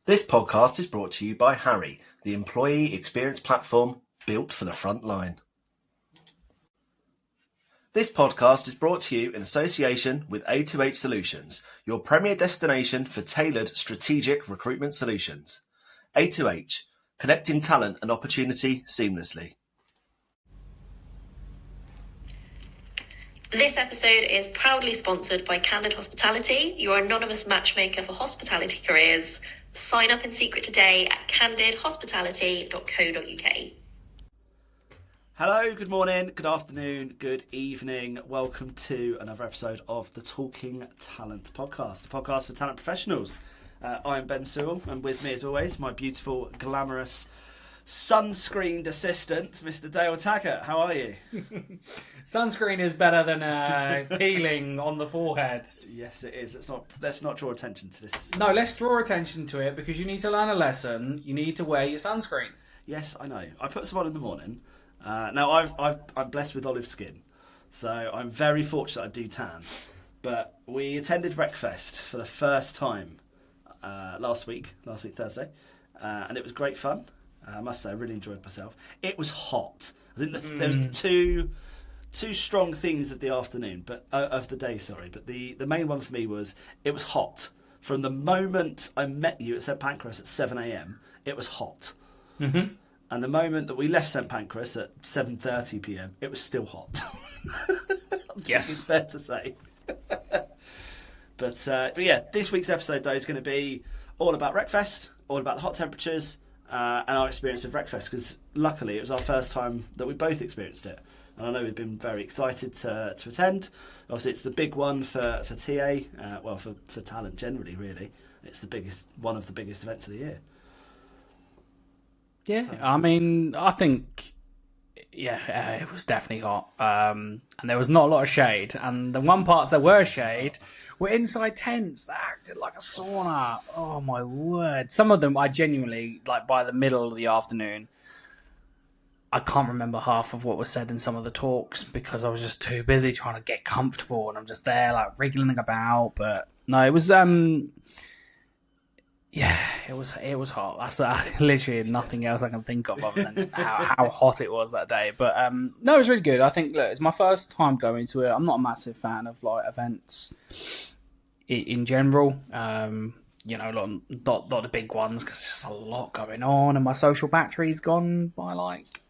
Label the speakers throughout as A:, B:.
A: This podcast is brought to you by Harry, the employee experience platform built for the front line. This podcast is brought to you in association with A2H Solutions, your premier destination for tailored strategic recruitment solutions. A2H, connecting talent and opportunity seamlessly.
B: This episode is proudly sponsored by Candid Hospitality, your anonymous matchmaker for hospitality careers. Sign up in secret today at candidhospitality.co.uk.
A: Hello, good morning, good afternoon, good evening. Welcome to another episode of the Talking Talent podcast, the podcast for talent professionals. I'm Ben Sewell, and with me as always, my beautiful, glamorous, sunscreened assistant, Mr. Dale Taggart. How are you?
C: Sunscreen is better than peeling on the forehead.
A: Yes, it is. Let's not draw attention to this.
C: No, let's draw attention to it because you need to learn a lesson. You need to wear your sunscreen.
A: Yes, I know. I put some on in the morning. Now, I'm blessed with olive skin, so I'm very fortunate I do tan. But we attended Recfest for the first time last week Thursday, and it was great fun. I must say, I really enjoyed myself. It was hot. I think there was two strong things of the afternoon, but of the day. Sorry, but the main one for me was it was hot from the moment I met you at St Pancras at 7 a.m. It was hot, and the moment that we left St Pancras at 7:30 p.m. it was still hot.
C: Yes,
A: it's fair to say. But yeah, this week's episode though is going to be all about Recfest, all about the hot temperatures. And our experience of Recfest, because luckily it was our first time that we both experienced it, and I know we've been very excited to attend. Obviously it's the big one for TA, for talent generally. Really, it's one of the biggest events of the year.
C: Yeah, I mean, I think it was definitely hot, and there was not a lot of shade, and the one parts that were shade were inside tents that acted like a sauna. Oh my word. Some of them I genuinely, like by the middle of the afternoon, I can't remember half of what was said in some of the talks because I was just too busy trying to get comfortable, and I'm just there like wriggling about. But no, it was it was hot. That's literally nothing else I can think of other than how hot it was that day. But no, it was really good. I think, look, it's my first time going to it. I'm not a massive fan of like events in general. Not the big ones because there's just a lot going on, and my social battery's gone by like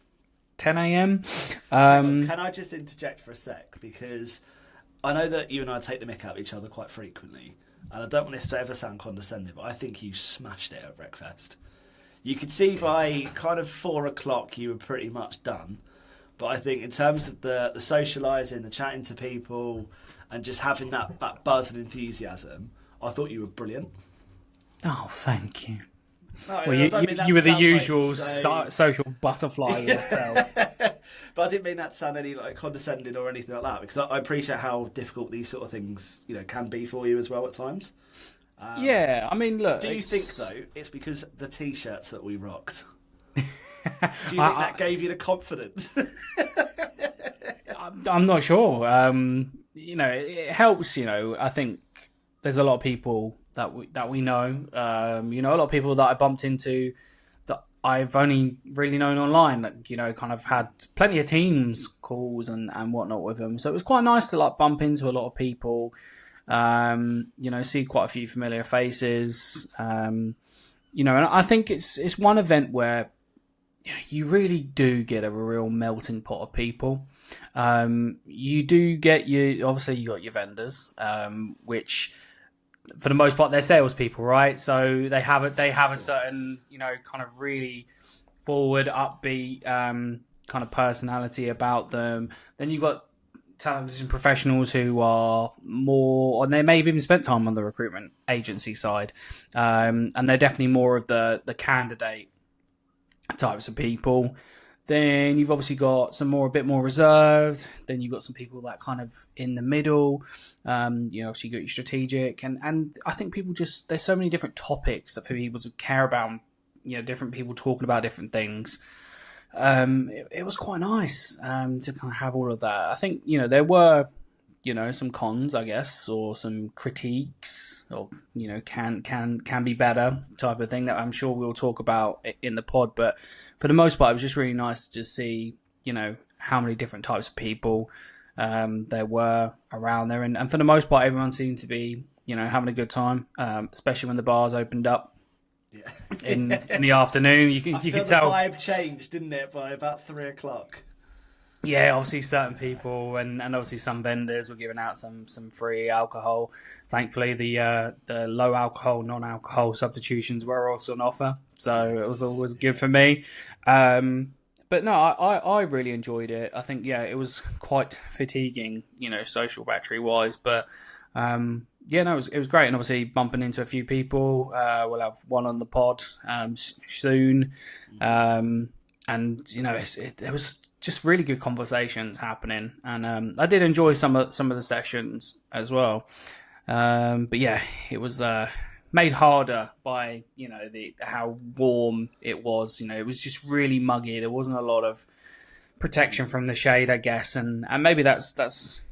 C: 10 a.m.
A: Can I just interject for a sec, because I know that you and I take the mick out of each other quite frequently. And I don't want this to ever sound condescending, but I think you smashed it at Recfest. You could see by kind of 4 o'clock you were pretty much done. But I think in terms of the socialising, the chatting to people, and just having that buzz and enthusiasm, I thought you were brilliant.
C: Oh, thank you.
A: No,
C: well, you were the usual social butterfly yourself.
A: But I didn't mean that to sound any like condescending or anything like that, because I appreciate how difficult these sort of things, can be for you as well at times.
C: Yeah, I mean, look.
A: Do you think though it's because the t-shirts that we rocked? Do you think that gave you the confidence?
C: I'm not sure. It helps. I think there's a lot of people that we know. A lot of people that I bumped into that I've only really known online. That kind of had plenty of Teams calls and whatnot with them. So it was quite nice to like bump into a lot of people. See quite a few familiar faces. And I think it's one event where you really do get a real melting pot of people. You do get you got your vendors, which for the most part they're salespeople, right? So they have a certain kind of really forward, upbeat kind of personality about them. Then you've got television professionals who are more, and they may have even spent time on the recruitment agency side, and they're definitely more of the candidate types of people. Then you've obviously got a bit more reserved. Then you've got some people that kind of in the middle. Obviously you got your strategic, and I think people there's so many different topics that for people to care about. Different people talking about different things. It was quite nice to kind of have all of that. I think there were some cons, I guess, or some critiques, or can be better type of thing that I'm sure we'll talk about in the pod. But for the most part, it was just really nice to see how many different types of people there were around there, and for the most part, everyone seemed to be having a good time, especially when the bars opened up.
A: Yeah.
C: In the afternoon, you could tell
A: the vibe changed, didn't it, by about 3:00?
C: Yeah, obviously certain people and obviously some vendors were giving out some free alcohol. Thankfully, the low alcohol, non-alcohol substitutions were also on offer, so it was always good for me. But no, I really enjoyed it. I think it was quite fatiguing, social battery wise, but it was great, and obviously bumping into a few people. We'll have one on the pod soon, and there was just really good conversations happening, and I did enjoy some of the sessions as well. But it was made harder by how warm it was. It was just really muggy. There wasn't a lot of protection from the shade, I guess, and maybe that's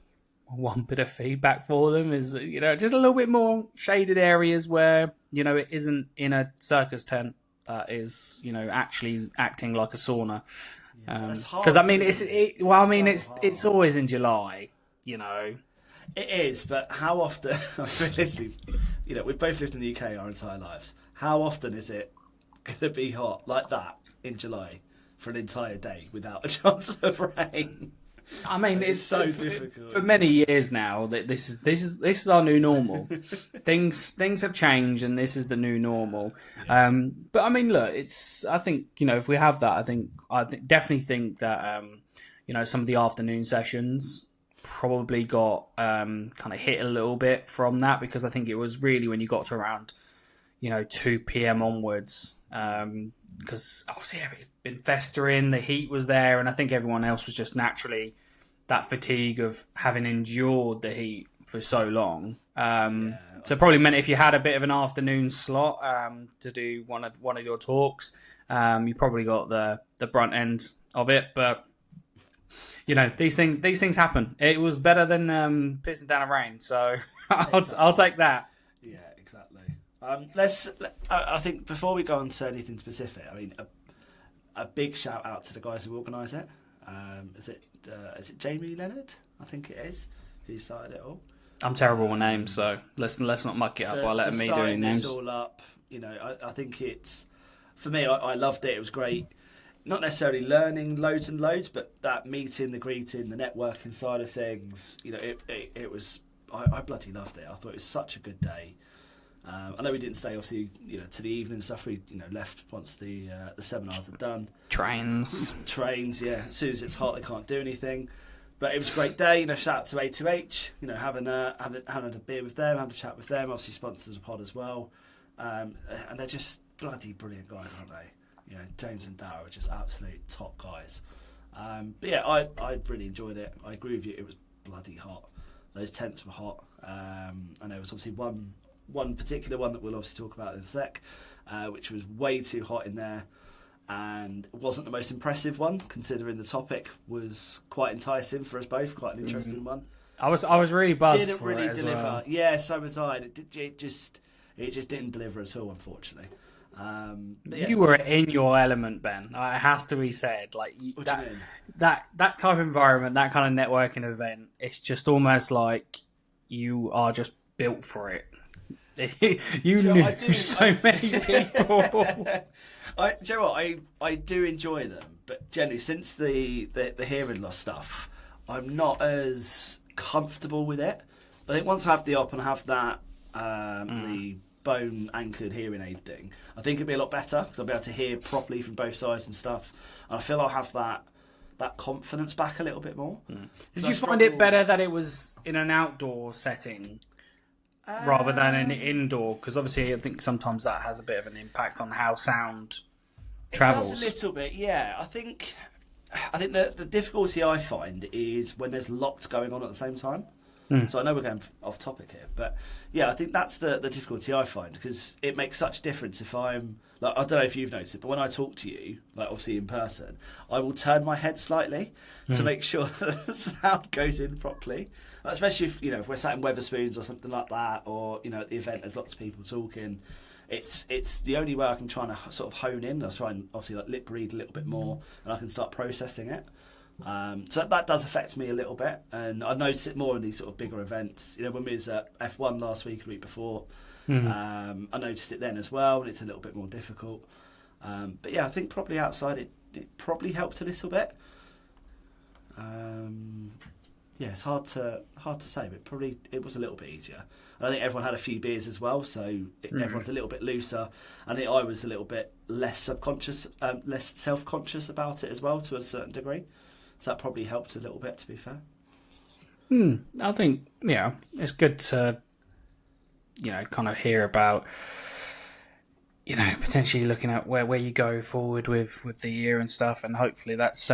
C: one bit of feedback for them is just a little bit more shaded areas where it isn't in a circus tent that is actually acting like a sauna. Because it's always in July.
A: It is, but how often? Realistically, we've both lived in the UK our entire lives. How often is it going to be hot like that in July for an entire day without a chance of rain?
C: I mean, it's
A: so difficult
C: for many years now. That this is our new normal. things have changed, and this is the new normal. Yeah. But I mean, look, I think if we have that, I definitely think that some of the afternoon sessions probably got kind of hit a little bit from that, because I think it was really when you got to around 2 p.m. onwards, because obviously it had been festering, the heat was there, and I think everyone else was just naturally that fatigue of having endured the heat for so long. So probably meant if you had a bit of an afternoon slot to do one of your talks, you probably got the brunt end of it. But these things happen. It was better than pissing down a rain, so I'll take that.
A: Yeah, exactly. I think before we go on to anything specific, I mean, a big shout out to the guys who organise it. Is it Jamie Leonard? I think it is, who started it all.
C: I'm terrible with names, so let's not muck it up by letting me do any names.
A: This all up, I think it's, for me, I loved it. It was great. Not necessarily learning loads and loads, but that meeting, the greeting, the networking side of things, it was. I bloody loved it. I thought it was such a good day. I know we didn't stay, obviously, to the evening stuff. We, left once the seminars are done. Trains, yeah. As soon as it's hot, they can't do anything. But it was a great day. Shout out to A2H. Having a beer with them, having a chat with them. Obviously, sponsors the pod as well. And they're just bloody brilliant guys, aren't they? James and Darrow are just absolute top guys. But yeah, I really enjoyed it. I agree with you. It was bloody hot. Those tents were hot. And there was obviously one particular one that we'll obviously talk about in a sec, which was way too hot in there, and wasn't the most impressive one, considering the topic was quite enticing for us both, quite an interesting one.
C: I was really buzzed.
A: Didn't
C: for
A: really
C: it as
A: deliver.
C: Well.
A: Yeah, so was I. It just didn't deliver at all, unfortunately.
C: You were in your element, Ben. It has to be said. Like
A: what do you mean?
C: that type of environment, that kind of networking event, it's just almost like you are just built for it. you knew so many people.
A: Do you know what? I do enjoy them, but generally since the hearing loss stuff, I'm not as comfortable with it. I think once I have the op and have that the bone anchored hearing aid thing, I think it'd be a lot better because I'll be able to hear properly from both sides and stuff. And I feel I'll have that confidence back a little bit more.
C: Did you find it better that it was in an outdoor setting rather than an indoor? Because obviously I think sometimes that has a bit of an impact on how sound travels.
A: It does a little bit, yeah. I think the difficulty I find is when there's lots going on at the same time. So I know we're going off topic here, but yeah, I think that's the difficulty I find, because it makes such a difference if I'm like, I don't know if you've noticed it, but when I talk to you, like obviously in person, I will turn my head slightly to make sure that the sound goes in properly. Like, especially if we're sat in Weatherspoons or something like that, or at the event there's lots of people talking. It's the only way I can try and sort of hone in. I try and obviously like lip read a little bit more, and I can start processing it. So that does affect me a little bit, and I notice it more in these sort of bigger events. When we was at F1 last week, the week before, I noticed it then as well, and it's a little bit more difficult. But yeah, I think probably outside it probably helped a little bit. Yeah, it's hard to say, but probably it was a little bit easier. I think everyone had a few beers as well, so everyone's a little bit looser. I think I was a little bit less self-conscious about it as well, to a certain degree. So that probably helped a little bit, to be fair.
C: I think, it's good to, kind of hear about, potentially looking at where you go forward with the year and stuff, and hopefully that's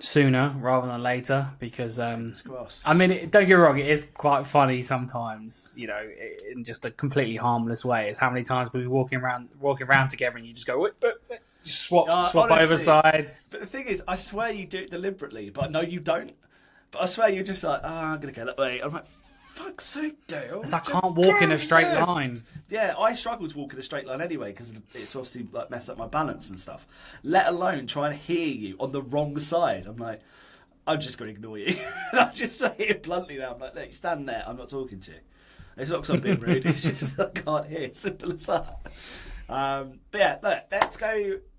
C: sooner rather than later, because don't get me wrong, it is quite funny sometimes, in just a completely harmless way. It's how many times we walking around together and you just go just swap
A: honestly,
C: over sides.
A: But the thing is, I swear you do it deliberately, but no, you don't. But I swear you're just like, I'm gonna go that way. I'm like, fuck's sake, Dale.
C: I can't walk in a straight line.
A: Yeah, I struggle to walk in a straight line anyway, because it's obviously like messed up my balance and stuff. Let alone trying to hear you on the wrong side. I'm like, I'm just going to ignore you. I just say it bluntly now. I'm like, look, stand there. I'm not talking to you. It's not because I'm being rude. It's just I can't hear. It's simple as that. But yeah, look,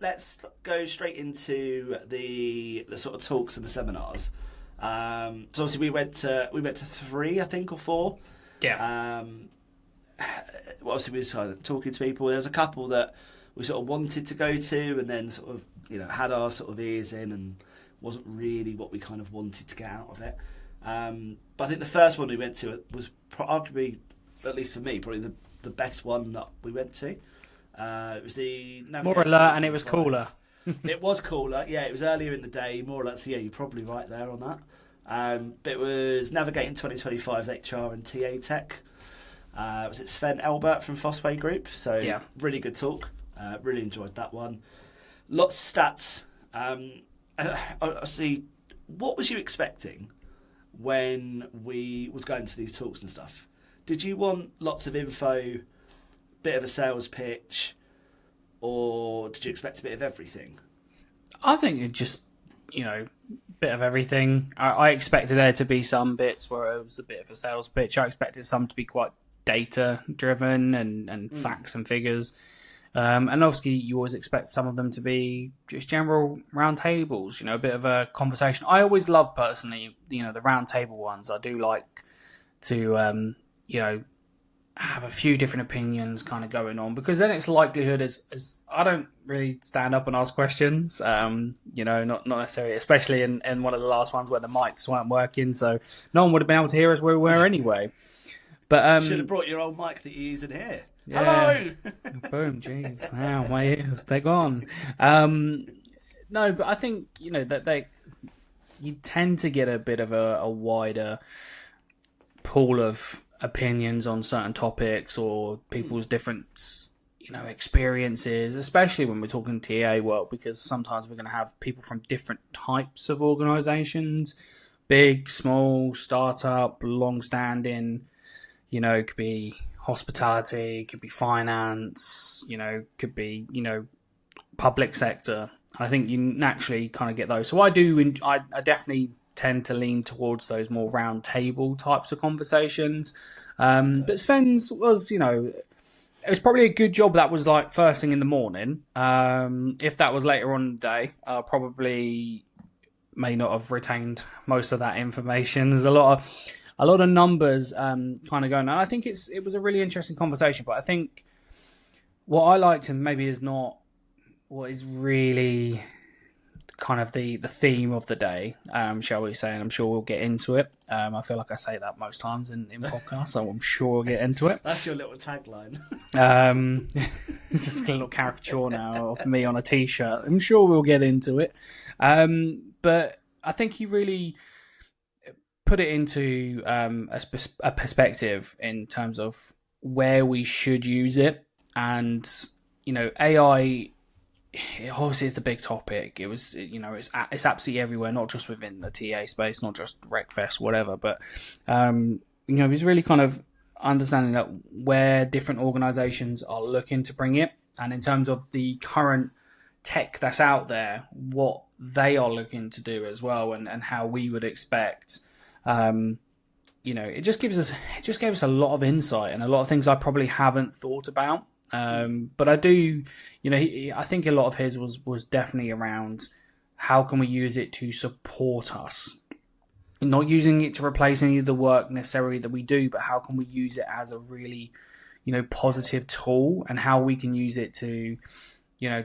A: let's go straight into the sort of talks and the seminars. So obviously we went to 3, I think, or 4.
C: Yeah.
A: Obviously we started talking to people. There was a couple that we sort of wanted to go to, and then sort of had our sort of ears in, and wasn't really what we kind of wanted to get out of it. But I think the first one we went to was arguably, at least for me, probably the best one that we went to. It was the
C: more alert, and it was cooler.
A: It was cooler, yeah. It was earlier in the day, more or less. So yeah, you're probably right there on that. But it was Navigating 2025's HR and TA Tech. Was it Sven Elbert from Fossway Group? So yeah, really good talk. Really enjoyed that one. Lots of stats. I see. What was you expecting when we was going to these talks and stuff? Did you want lots of info, bit of a sales pitch, or did you expect a bit of everything?
C: I think it just, bit of everything. I expected there to be some bits where it was a bit of a sales pitch. I expected some to be quite data driven and facts and figures. And obviously you always expect some of them to be just general round tables, a bit of a conversation. I always love personally, the round table ones. I do like to, have a few different opinions kind of going on, because then it's likelihood is I don't really stand up and ask questions, not necessarily, especially in one of the last ones where the mics weren't working, so no one would have been able to hear us where we were anyway. But
A: should have brought your old mic that you use in here.
C: Yeah. Hello. Boom, jeez. Wow, my ears, they're gone. No, but I think that you tend to get a bit of a wider pool of opinions on certain topics, or people's different experiences, especially when we're talking TA work, because sometimes we're going to have people from different types of organizations, big, small, startup, long-standing, could be hospitality, could be finance, could be public sector. I think you naturally kind of get those. So I definitely tend to lean towards those more round table types of conversations. But Sven's was, it was probably a good job that was like first thing in the morning. If that was later on in the day, probably may not have retained most of that information. There's a lot of numbers kind of going on. I think it was a really interesting conversation, but I think what I liked and maybe is not what is really kind of the theme of the day, shall we say, and I'm sure we'll get into it. I feel like I say that most times in podcasts, so I'm sure we'll get into it.
A: That's your little tagline.
C: It's just a little caricature now of me on a t-shirt. I'm sure we'll get into it. But I think he really put it into a perspective in terms of where we should use it. And, AI, obviously it's the big topic. It was, it's absolutely everywhere, not just within the TA space, not just Recfest, whatever. But, it's really kind of understanding that where different organizations are looking to bring it. And in terms of the current tech that's out there, what they are looking to do as well, and how we would expect. It just gave us a lot of insight and a lot of things I probably haven't thought about. But I do, I think a lot of his was definitely around how can we use it to support us, not using it to replace any of the work necessarily that we do, but how can we use it as a really, positive tool, and how we can use it to,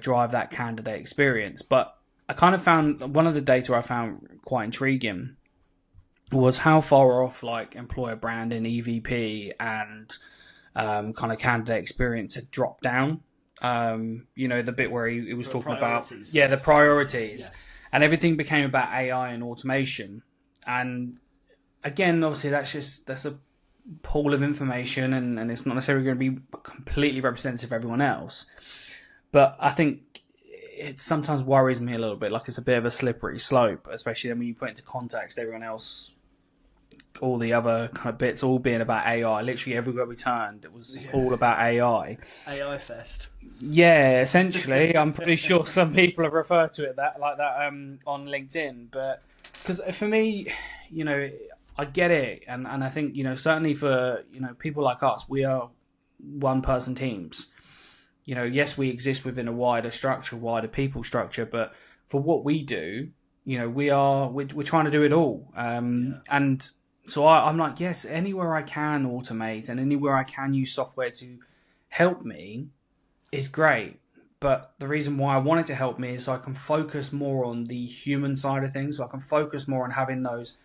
C: drive that candidate experience. But I kind of found one of the data I found quite intriguing was how far off like employer branding, EVP, and kind of candidate experience had dropped down. The bit where he was talking about the priorities, and everything became about AI and automation. And again, obviously that's a pool of information, and it's not necessarily going to be completely representative of everyone else. But I think it sometimes worries me a little bit, like it's a bit of a slippery slope, especially when you put into context everyone else, all the other kind of bits all being about AI. Literally everywhere we turned, it was all about AI.
A: AI fest.
C: Yeah, essentially. I'm pretty sure some people have referred to it like that on LinkedIn. But because for me, I get it, and I think certainly for people like us, we are one-person teams. Yes, we exist within a wider structure, wider people structure, but for what we do, we're trying to do it all. And so I'm like, yes, anywhere I can automate and anywhere I can use software to help me is great. But the reason why I want it to help me is so I can focus more on the human side of things. So I can focus more on having those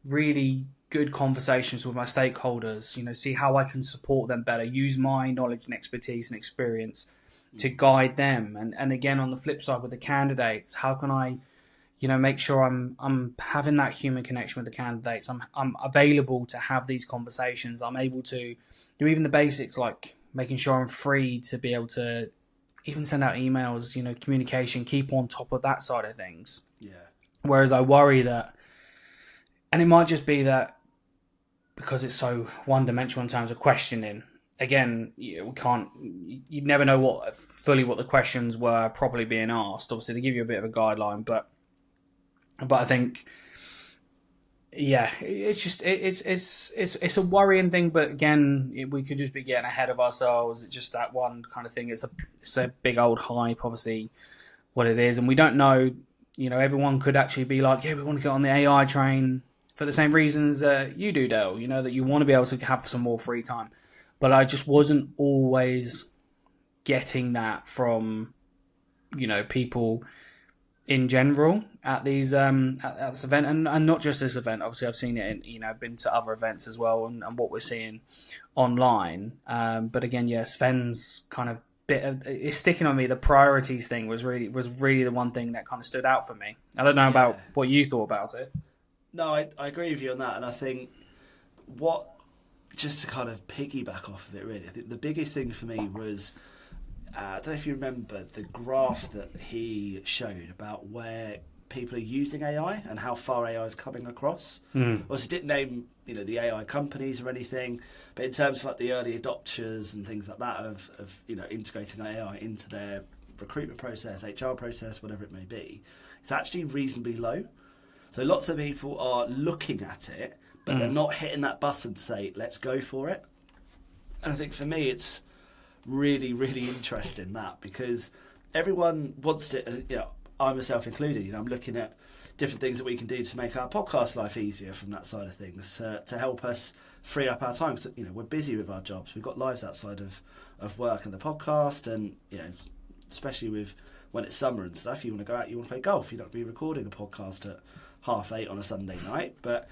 C: really good conversations with my stakeholders, see how I can support them better, use my knowledge and expertise and experience to guide them. And again, on the flip side with the candidates, how can I, make sure I'm having that human connection with the candidates. I'm available to have these conversations. I'm able to do even the basics, like making sure I'm free to be able to even send out emails, communication, keep on top of that side of things.
A: Yeah.
C: Whereas I worry that, and it might just be that because it's so one-dimensional in terms of questioning. Again, you never know what the questions were properly being asked. Obviously, they give you a bit of a guideline, but I think, it's just it's a worrying thing. But again, we could just be getting ahead of ourselves. It's just that one kind of thing. It's a big old hype, obviously, what it is, and we don't know. Everyone could actually be like, we want to get on the AI train for the same reasons that you do, Dale. That you want to be able to have some more free time. But I just wasn't always getting that from, people in general at these at this event, and not just this event. Obviously, I've seen it in been to other events as well, and what we're seeing online. But again, Sven's kind of it's sticking on me. The priorities thing was really the one thing that kind of stood out for me. I don't know about what you thought about it.
A: No, I agree with you on that, and I think just to kind of piggyback off of it, really, I think the biggest thing for me was, I don't know if you remember the graph that he showed about where people are using AI and how far AI is coming across. Obviously, didn't name the AI companies or anything, but in terms of like the early adopters and things like that of integrating AI into their recruitment process, HR process, whatever it may be, it's actually reasonably low. So lots of people are looking at it, but they're not hitting that button to say, let's go for it. And I think for me, it's really, really interesting that, because everyone wants to, I myself included, I'm looking at different things that we can do to make our podcast life easier from that side of things, to help us free up our time. Because, we're busy with our jobs. We've got lives outside of work and the podcast, and, especially with when it's summer and stuff, you want to go out, you want to play golf. You don't be recording a podcast at 8:30 on a Sunday night. But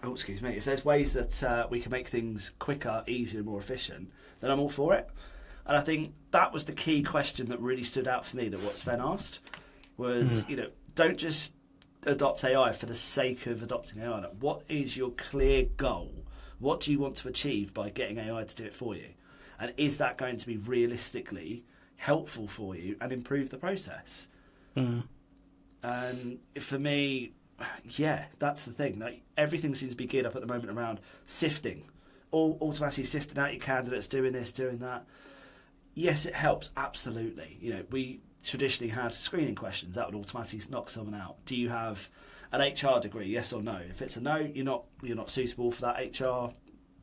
A: excuse me, if there's ways that we can make things quicker, easier, more efficient, then I'm all for it. And I think that was the key question that really stood out for me, that what Sven asked was, don't just adopt AI for the sake of adopting AI. Like, what is your clear goal? What do you want to achieve by getting AI to do it for you? And is that going to be realistically helpful for you and improve the process? And for me, yeah, that's the thing. Like, everything seems to be geared up at the moment around sifting, all automatically sifting out your candidates, doing this, doing that. Yes, it helps, absolutely. You know, we traditionally had screening questions that would automatically knock someone out. Do you have an HR degree? Yes or no? If it's a no, you're not suitable for that HR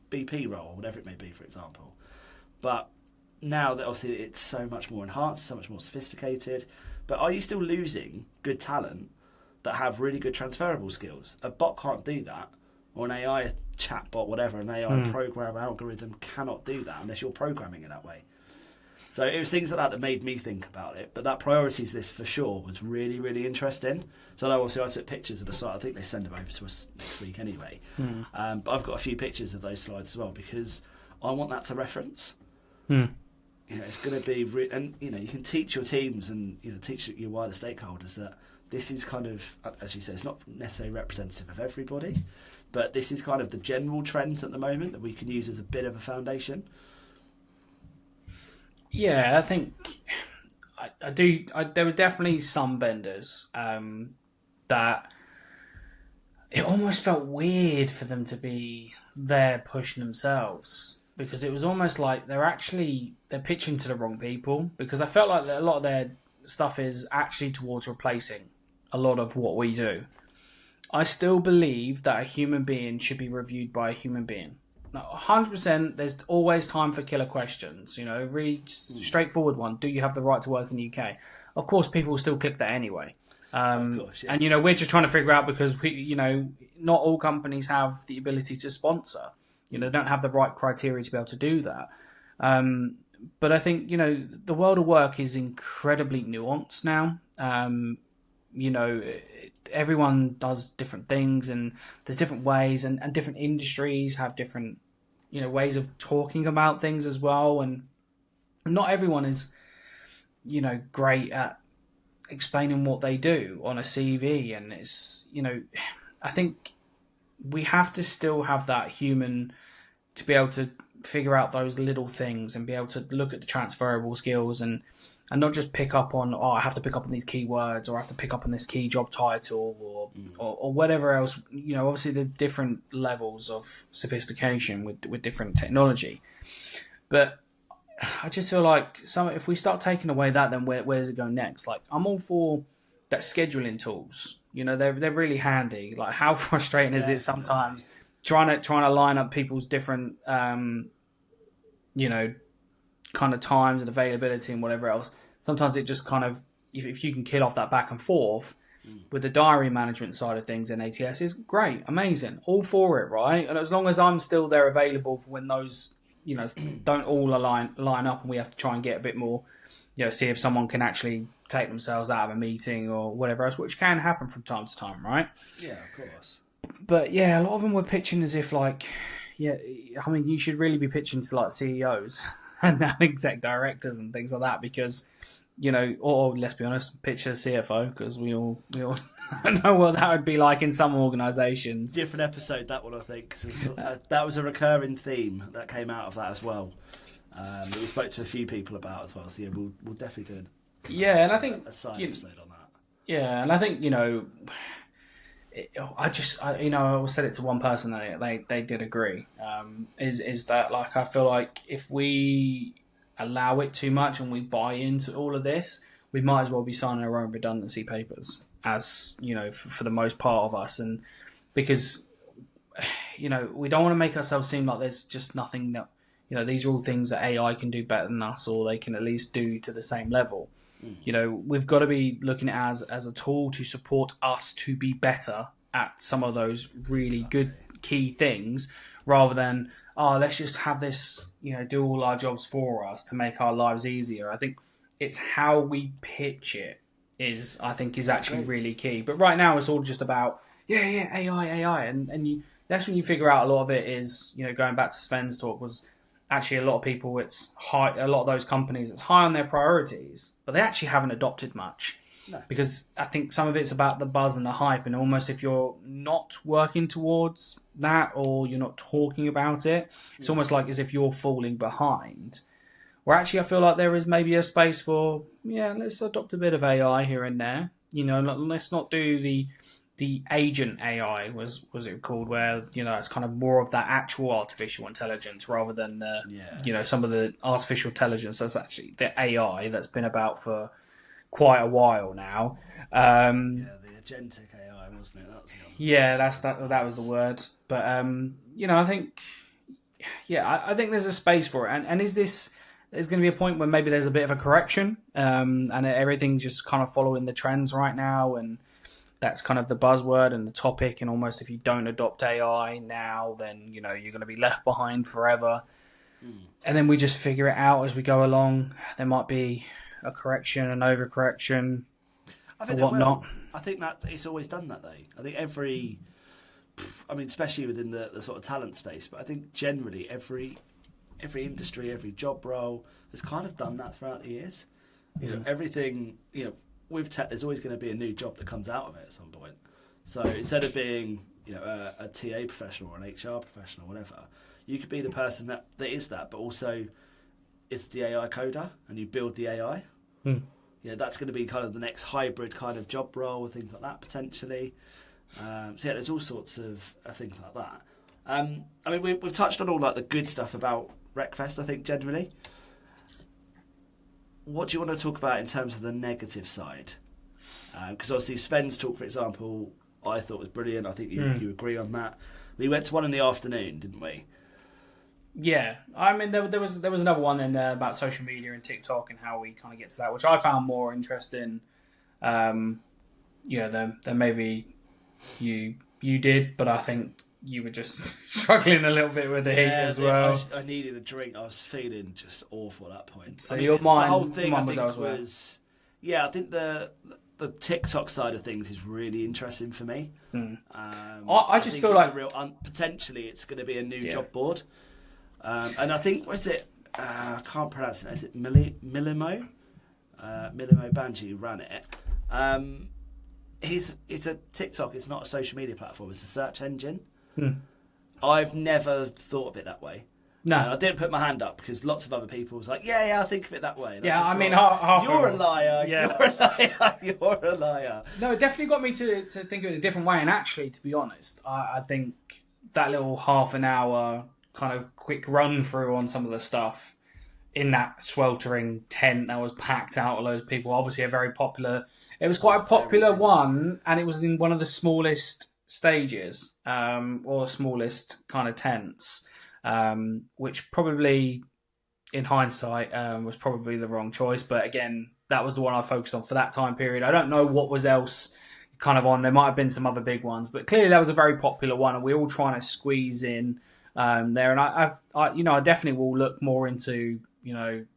A: BP role, or whatever it may be, for example. But now that obviously it's so much more enhanced, so much more sophisticated, but are you still losing good talent that have really good transferable skills? A bot can't do that, or an AI chatbot, whatever, an AI program algorithm cannot do that unless you're programming it that way. So it was things like that that made me think about it. But that priorities list for sure was really, really interesting. So obviously I took pictures of the site. I think they send them over to us next week anyway. But I've got a few pictures of those slides as well because I want that to reference. You know, it's going to be, and you know, you can teach your teams and teach your wider stakeholders that this is kind of, as you say, it's not necessarily representative of everybody, but this is kind of the general trends at the moment that we can use as a bit of a foundation.
C: Yeah, I think I do. There was definitely some vendors that it almost felt weird for them to be there pushing themselves, because it was almost like they're pitching to the wrong people, because I felt like a lot of their stuff is actually towards replacing a lot of what we do. I still believe that a human being should be reviewed by a human being. 100%, there's always time for killer questions, really straightforward one. Do you have the right to work in the UK? Of course, people will still click that anyway.
A: Of course, yeah.
C: And, we're just trying to figure out, because, not all companies have the ability to sponsor. They don't have the right criteria to be able to do that. But I think, the world of work is incredibly nuanced now. Everyone does different things, and there's different ways, and different industries have different, ways of talking about things as well. And not everyone is, great at explaining what they do on a CV. And it's, I think we have to still have that human to be able to figure out those little things and be able to look at the transferable skills and not just pick up on, I have to pick up on these keywords, or I have to pick up on this key job title, or whatever else. Obviously the different levels of sophistication with different technology. But I just feel like if we start taking away that, then where does it go next? Like, I'm all for that scheduling tools. They're really handy. Like, how frustrating is it sometimes trying to line up people's different kind of times and availability and whatever else. Sometimes it just kind of, if you can kill off that back and forth with the diary management side of things in ATS, is great, amazing, all for it, right? And as long as I'm still there available for when those don't all line up, and we have to try and get a bit more, see if someone can actually take themselves out of a meeting or whatever else, which can happen from time to time, right?
A: Yeah, of course. But
C: yeah, a lot of them were pitching as if you should really be pitching to like CEOs and exec directors and things like that, because or let's be honest, pitch a CFO, because we all know what that would be like in some organisations.
A: Different episode, that one, I think. That was a recurring theme that came out of that as well. That we spoke to a few people about as well. So yeah, we'll definitely do
C: and I think
A: a side episode on that.
C: Yeah, and I think I said it to one person, they did agree. Is that, like, I feel like if we allow it too much and we buy into all of this, we might as well be signing our own redundancy papers, as for the most part of us. And because we don't want to make ourselves seem like there's just nothing that these are all things that AI can do better than us, or they can at least do to the same level. We've got to be looking at it as a tool to support us to be better at some of those really good key things, rather than, let's just have this, do all our jobs for us to make our lives easier. I think it's how we pitch it is actually really key. But right now it's all just about, AI. And that's when you figure out a lot of it is, going back to Sven's talk, was actually a lot of people, it's high, a lot of those companies, it's high on their priorities, but they actually haven't adopted much.
A: No.
C: Because I think some of it's about the buzz and the hype, and almost if you're not working towards that or you're not talking about it, it's almost like as if you're falling behind. Where actually I feel like there is maybe a space for, let's adopt a bit of AI here and there. Let's not do the agent AI was it called, where it's kind of more of that actual artificial intelligence rather than some of the artificial intelligence that's actually the AI that's been about for quite a while now.
A: The agentic AI, wasn't it?
C: That was the word. But I think I think there's a space for it. And is this, there's going to be a point where maybe there's a bit of a correction, and everything's just kind of following the trends right now, and that's kind of the buzzword and the topic, and almost if you don't adopt AI now, then you're going to be left behind forever. And then we just figure it out as we go along. There might be a correction, an overcorrection, or whatnot.
A: I think that it's always done that, though. I think especially within the sort of talent space, but I think generally every industry, every job role has kind of done that throughout the years. Everything, with tech, there's always going to be a new job that comes out of it at some point. So instead of being, a TA professional or an HR professional, whatever, you could be the person that is that, but also is the AI coder, and you build the AI. That's going to be kind of the next hybrid kind of job role, things like that potentially. There's all sorts of things like that. We've touched on all like the good stuff about Recfest, I think, generally. What do you want to talk about in terms of the negative side? Because obviously Sven's talk, for example, I thought was brilliant. I think you agree on that. We went to one in the afternoon, didn't we?
C: Yeah, there was another one in there about social media and TikTok and how we kind of get to that, which I found more interesting. Than maybe you did, but I think you were just struggling a little bit with the heat as well.
A: I needed a drink. I was feeling just awful at that point.
C: So your mind,
A: the whole thing,
C: I
A: think
C: elsewhere.
A: was, I think the TikTok side of things is really interesting for me.
C: I just feel like
A: potentially it's going to be a new job board. And I think, what is it? I can't pronounce it. Is it Milimo? Milimo Banji ran it. It's a TikTok. It's not a social media platform. It's a search engine. I've never thought of it that way.
C: No,
A: I didn't put my hand up because lots of other people was like, I think of it that way. And
C: yeah,
A: you're a liar. Yeah. You're a liar. You're a liar.
C: No, it definitely got me to think of it a different way. And actually, to be honest, I think that little half an hour kind of quick run through on some of the stuff in that sweltering tent that was packed out with loads of people. Obviously, a very popular. It was quite a popular one, and it was in one of the smallest stages, or smallest kind of tents, which probably, in hindsight, was probably the wrong choice. But again, that was the one I focused on for that time period. I don't know what was else kind of on. There might have been some other big ones, but clearly that was a very popular one, and we're all trying to squeeze in there. And I definitely will look more into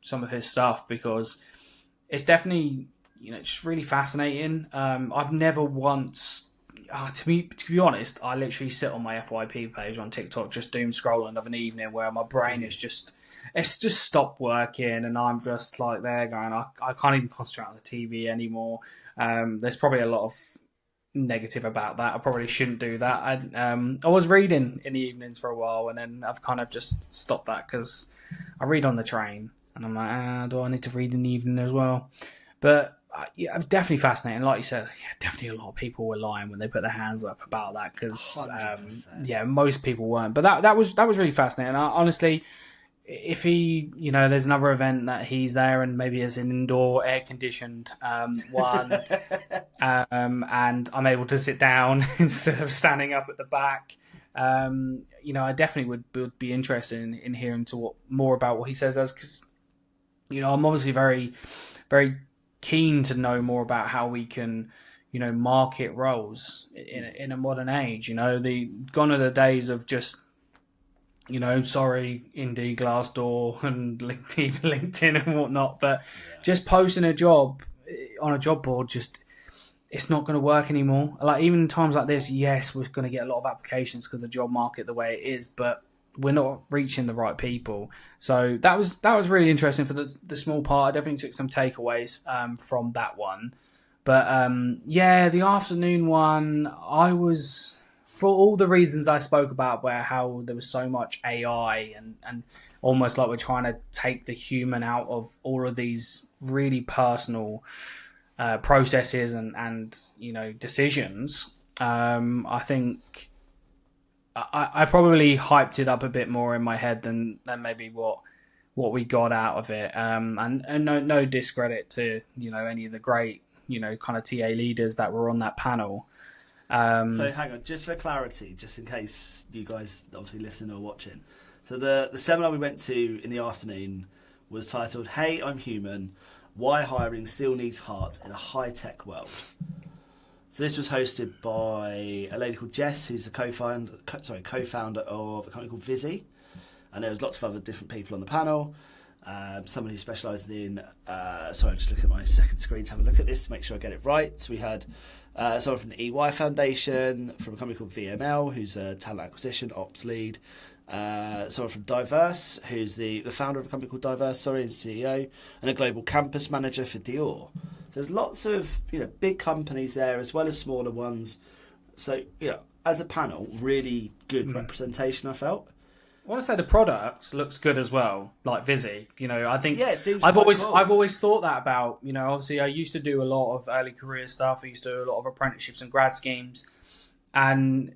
C: some of his stuff, because it's definitely just really fascinating. I've never once. To be honest, I literally sit on my FYP page on TikTok just doom scrolling of an evening where my brain is just stopped working, and I'm just like there going, I can't even concentrate on the TV anymore. There's probably a lot of negative about that. I probably shouldn't do that. I was reading in the evenings for a while, and then I've kind of just stopped that because I read on the train, and I'm like, do I need to read in the evening as well? But it was definitely fascinating. Like you said, definitely a lot of people were lying when they put their hands up about that, because most people weren't. But that was really fascinating. Honestly, if he, there's another event that he's there, and maybe it's an indoor air conditioned one, and I'm able to sit down instead of standing up at the back, I definitely would be interested in hearing more about what he says, because I'm obviously very, very keen to know more about how we can, market roles in a modern age. Gone are the days of just, sorry, Indeed, Glassdoor, and LinkedIn and whatnot, but just posting a job on a job board, it's not going to work anymore. Like, even in times like this, yes, we're going to get a lot of applications because the job market the way it is, but we're not reaching the right people. So that was really interesting for the small part. I definitely took some takeaways from that one. But yeah, the afternoon one, I was, for all the reasons I spoke about, where how there was so much AI and almost like we're trying to take the human out of all of these really personal processes and decisions. I think I probably hyped it up a bit more in my head than maybe what we got out of it. And no discredit to any of the great kind of TA leaders that were on that panel.
A: So hang on, just for clarity, just in case you guys obviously listen or watching. So the seminar we went to in the afternoon was titled "Hey, I'm Human: Why Hiring Still Needs Heart in a High-Tech World." So this was hosted by a lady called Jess, who's a co-founder of a company called Visi, and there was lots of other different people on the panel. Someone who specialised in... sorry, I'm just looking at my second screen to have a look at this to make sure I get it right. So we had someone from the EY Foundation, from a company called VML, who's a talent acquisition ops lead. Someone from Diverse, who's the founder of a company called Diverse, and CEO, and a global campus manager for Dior. So there's lots of big companies there as well as smaller ones. So as a panel, really good representation, I felt.
C: I want to say the product looks good as well, like Visi. I think
A: it seems
C: I've
A: quite cool.
C: always thought that about. Obviously I used to do a lot of early career stuff. I used to do a lot of apprenticeships and grad schemes, and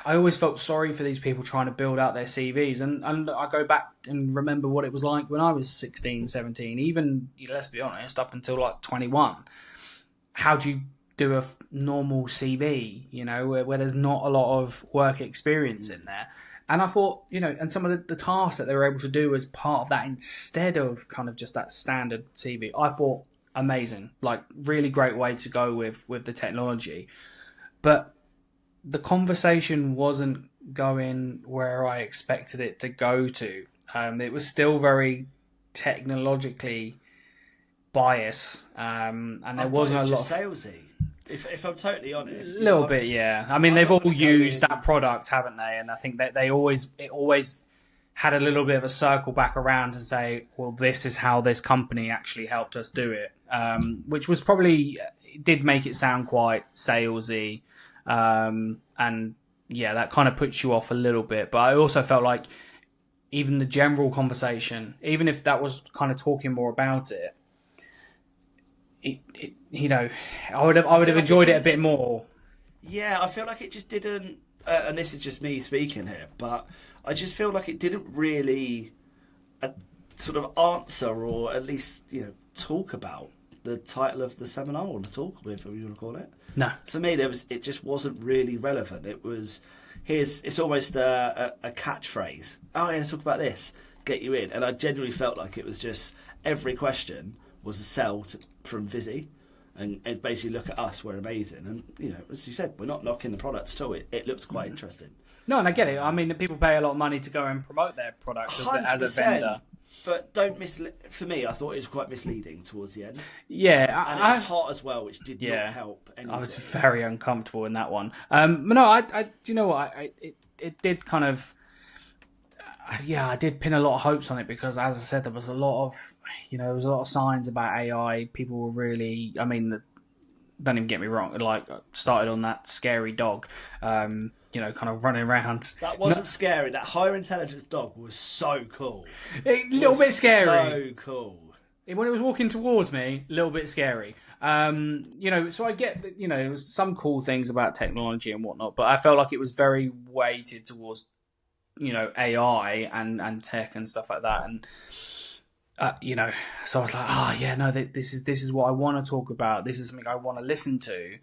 C: I always felt sorry for these people trying to build out their CVs. And I go back and remember what it was like when I was 16, 17, even, let's be honest, up until like 21. How do you do a normal CV, where there's not a lot of work experience in there? And I thought, and some of the tasks that they were able to do as part of that instead of kind of just that standard CV, I thought amazing, like really great way to go with the technology. But the conversation wasn't going where I expected it to go to. It was still very technologically biased, and there wasn't a lot of
A: salesy. If I'm totally honest,
C: a little bit, yeah. I mean, they've all used that product, haven't they? And I think that it always had a little bit of a circle back around and say, well, this is how this company actually helped us do it, which was probably did make it sound quite salesy. And yeah, that kind of puts you off a little bit. But I also felt like even the general conversation, even if that was kind of talking more about it, I would have enjoyed it a bit more.
A: Yeah, I feel like it just didn't, and this is just me speaking here, but I just feel like it didn't really sort of answer or at least talk about the title of the seminar, or the talk, whatever you want to call it.
C: No,
A: for me, it just wasn't really relevant. It was it's almost a catchphrase. Oh yeah, let's talk about this, get you in. And I genuinely felt like it was just every question was a sell from Visi, and basically look at us, we're amazing. And as you said, we're not knocking the product at all. It looks quite interesting.
C: No, and I get it. I mean, people pay a lot of money to go and promote their product as a vendor.
A: But don't for me, I thought it was quite misleading towards the end.
C: Yeah,
A: and it was hot as well, which did not help anything.
C: I was very uncomfortable in that one. But no, I do you know what? It did kind of. I did pin a lot of hopes on it because, as I said, there was a lot of signs about AI. People were really, don't even get me wrong, like started on that scary dog, kind of running around.
A: That wasn't scary. That higher intelligence dog was so cool.
C: A little bit scary.
A: So cool.
C: When it was walking towards me, a little bit scary. So I get that, there was some cool things about technology and whatnot, but I felt like it was very weighted towards AI and tech and stuff like that, and so I was like, this is what I want to talk about. This is something I want to listen to,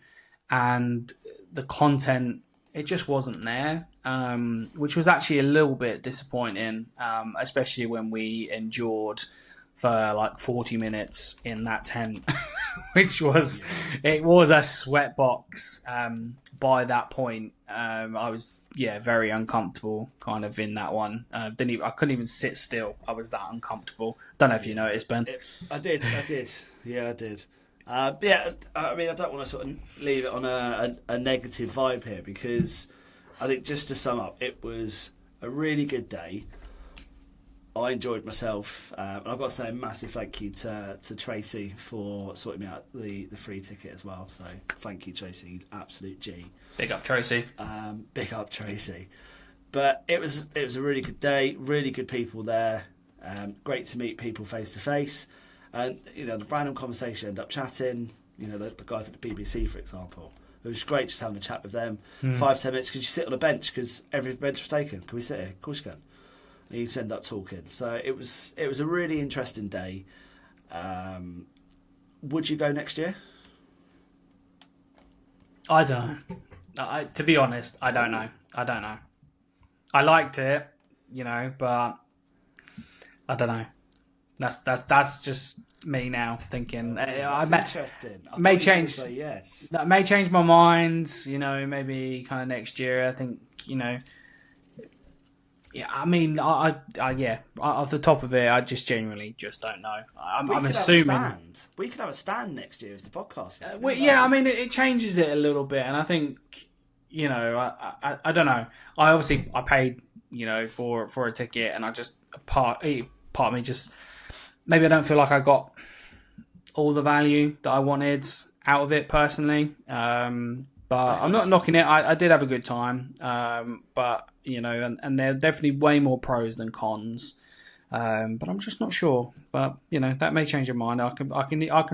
C: and the content, it just wasn't there, which was actually a little bit disappointing, especially when we endured for like 40 minutes in that tent, which was it was a sweatbox. By that point, I was very uncomfortable kind of in that one. I couldn't even sit still. I was that uncomfortable. Don't know if you noticed, Ben.
A: I did. Yeah, I did. I don't want to sort of leave it on a negative vibe here, because I think, just to sum up, it was a really good day. I enjoyed myself, and I've got to say a massive thank you to Tracy for sorting me out the free ticket as well. So thank you, Tracy, absolute G.
C: Big up, Tracy.
A: Big up, Tracy. But it was a really good day, really good people there. Great to meet people face to face, and the random conversation, end up chatting. The guys at the BBC, for example. It was great just having a chat with them. 5-10 minutes. Could you sit on a bench because every bench was taken? Can we sit here? Of course you can. And you just end up talking. So it was a really interesting day. Would you go next year?
C: I don't know. To be honest, I don't know. I liked it, but I don't know. That's just me now thinking.
A: Interesting.
C: May change.
A: Say yes.
C: That may change my mind. Maybe kind of next year. I think. Yeah, I mean, yeah. Off the top of it, I just genuinely just don't know. I'm assuming
A: we could have a stand next year as the podcast.
C: Yeah, I mean, it changes it a little bit, and I think I don't know. I paid for a ticket, and I just part of me just maybe I don't feel like I got all the value that I wanted out of it personally. But I'm not knocking it. I did have a good time. But and there are definitely way more pros than cons. But I'm just not sure. But that may change your mind. I can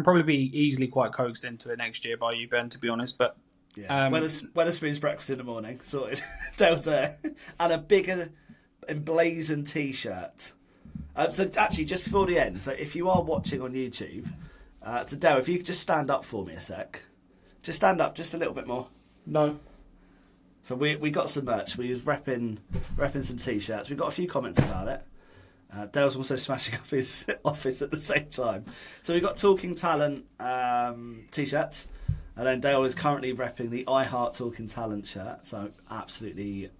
C: probably be easily quite coaxed into it next year by you, Ben. To be honest, but
A: yeah, Wetherspoon's breakfast in the morning sorted. Dale's there, and a bigger emblazoned T-shirt. So actually, just before the end, so if you are watching on YouTube, so Dale, if you could just stand up for me a sec. Just stand up, just a little bit more.
C: No.
A: So we got some merch. We was repping some T-shirts. We got a few comments about it. Dale's also smashing up his office at the same time. So we got Talking Talent T-shirts, and then Dale is currently repping the I Heart Talking Talent shirt. So I'm absolutely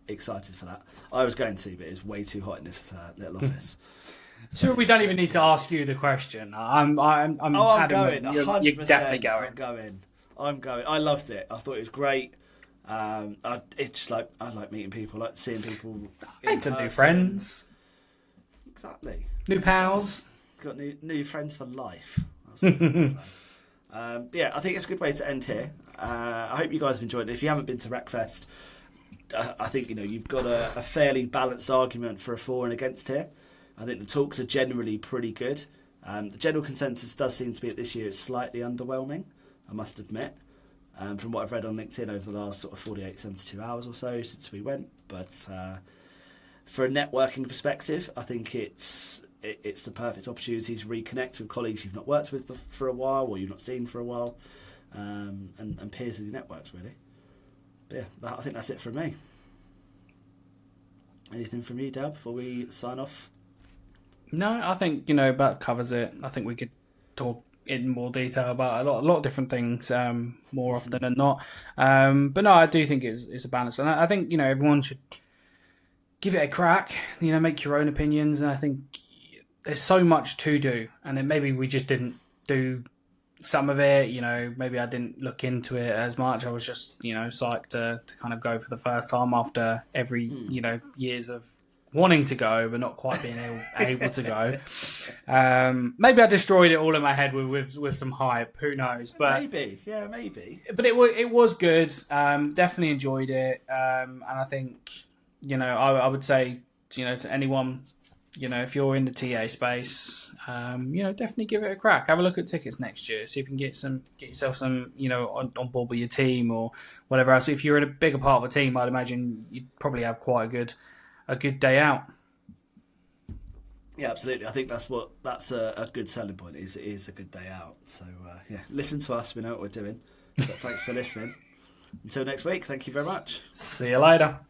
A: excited for that. I was going to, but it was way too hot in this little office.
C: So we don't even need to ask you the question. I'm
A: going. 100%.
C: You're definitely going.
A: I'm going. I loved it. I thought it was great. It's like I like meeting people, like seeing people.
C: Made some new friends.
A: Exactly.
C: New pals.
A: Got new friends for life. That's what I say. Yeah, I think it's a good way to end here. I hope you guys have enjoyed it. If you haven't been to Recfest, I think you've got a fairly balanced argument for a for and against here. I think the talks are generally pretty good. The general consensus does seem to be that this year it's slightly underwhelming, I must admit, from what I've read on LinkedIn over the last sort of 48, 72 hours or so since we went. But for a networking perspective, I think it's the perfect opportunity to reconnect with colleagues you've not worked with for a while or you've not seen for a while, and peers in your networks, really. But yeah, I think that's it from me. Anything from you, Dale, before we sign off?
C: No, I think that covers it. I think we could talk in more detail about a lot of different things more often than not. But no, I do think it's a balance, and I think everyone should give it a crack. Make your own opinions, and I think there's so much to do, and then maybe we just didn't do some of it. Maybe I didn't look into it as much. I was just psyched to kind of go for the first time after every years of wanting to go but not quite being able to go. Maybe I destroyed it all in my head with some hype. Who knows? But
A: maybe.
C: But it was good. Definitely enjoyed it. And I think I would say to anyone, if you're in the TA space, definitely give it a crack. Have a look at tickets next year. See if you can get yourself some on board with your team or whatever else. If you're in a bigger part of a team, I'd imagine you'd probably have quite a good day out.
A: Yeah, absolutely. I think that's a good selling point. It is a good day out. So yeah, listen to us. We know what we're doing. But thanks for listening. Until next week. Thank you very much.
C: See you later.